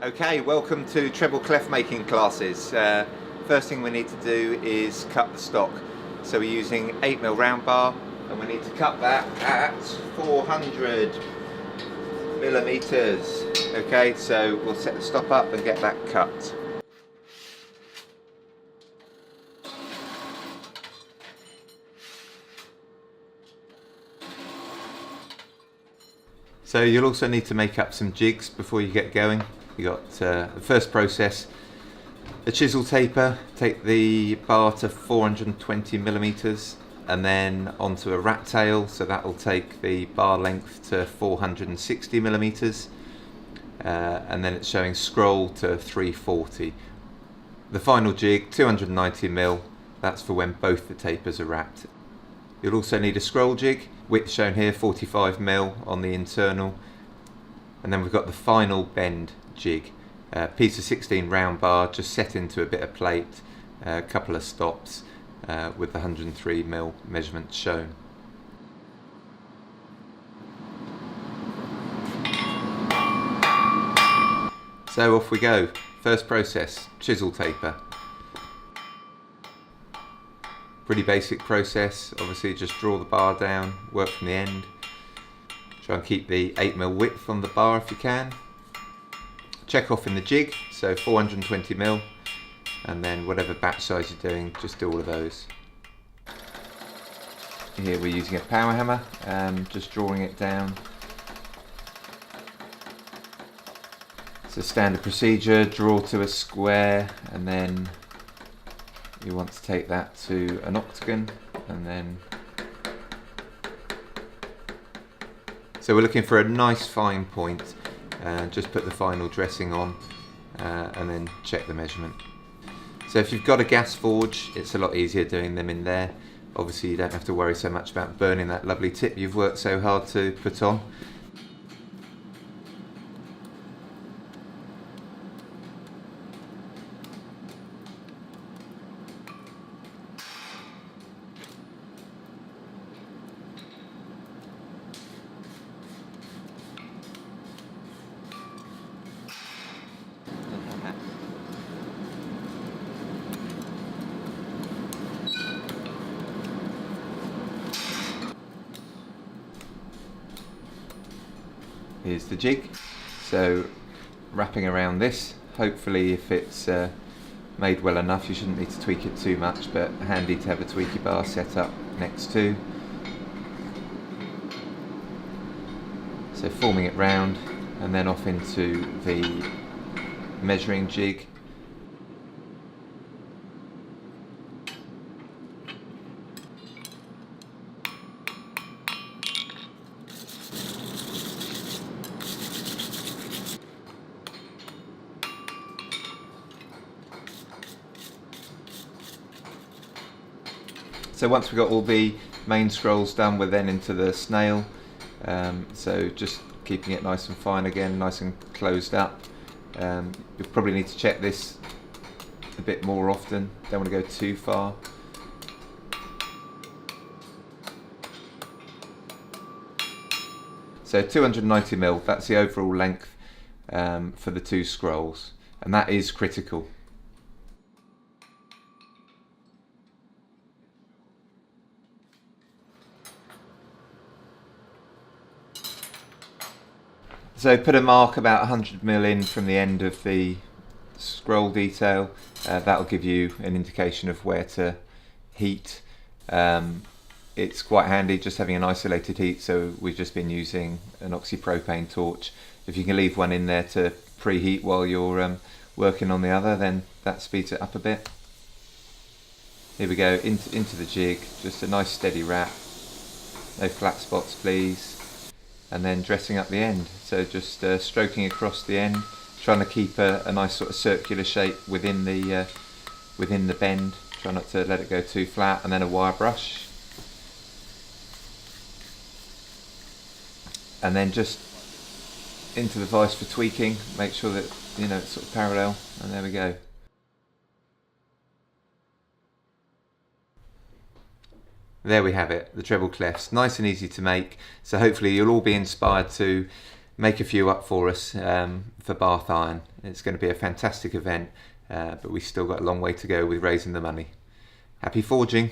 Okay, welcome to Treble Clef making classes. First thing we need to do is cut the stock. So we're using 8mm round bar and we need to cut that at 400 millimeters. Okay, so we'll set the stop up and get that cut. So you'll also need to make up some jigs before you get going. You got the first process, a chisel taper. Take the bar to 420 millimeters and then onto a rat tail, so that will take the bar length to 460 millimeters, and then it's showing scroll to 340. The final jig, 290 mil, that's for when both the tapers are wrapped. You'll also need a scroll jig, width shown here 45 mil on the internal, and then we've got the final bend jig, piece of 16 round bar just set into a bit of plate, a couple of stops with the 103 mil measurement shown. So off we go. First process, chisel taper. Pretty basic process. Obviously just draw the bar down, work from the end. Try and keep the 8mm width on the bar if you can. Check off in the jig, so 420 mil, and then whatever batch size you're doing, just do all of those. Here we're using a power hammer, just drawing it down. It's a standard procedure, draw to a square, and then you want to take that to an octagon, and then so we're looking for a nice fine point. Just put the final dressing on and then check the measurement. So if you've got a gas forge, it's a lot easier doing them in there. Obviously you don't have to worry so much about burning that lovely tip you've worked so hard to put on. Here's the jig, so wrapping around this, hopefully if it's made well enough you shouldn't need to tweak it too much, but handy to have a tweaky bar set up next to. So forming it round and then off into the measuring jig. So once we've got all the main scrolls done, we're then into the snail. So just keeping it nice and fine again, nice and closed up. You'll probably need to check this a bit more often, don't want to go too far. So 290 mil, that's the overall length for the two scrolls, and that is critical. So put a mark about 100 mil in from the end of the scroll detail. That'll give you an indication of where to heat. It's quite handy just having an isolated heat, so we've just been using an oxypropane torch. If you can leave one in there to preheat while you're working on the other, then that speeds it up a bit. Here we go, into the jig, just a nice steady wrap. No flat spots please. And then dressing up the end, so just stroking across the end, trying to keep a nice sort of circular shape within the bend, try not to let it go too flat, and then a wire brush, and then just into the vise for tweaking, make sure that it's sort of parallel, and there we go. There we have it, the treble clefs, nice and easy to make, so hopefully you'll all be inspired to make a few up for us for BathIRON. It's going to be a fantastic event, but we've still got a long way to go with raising the money. Happy forging!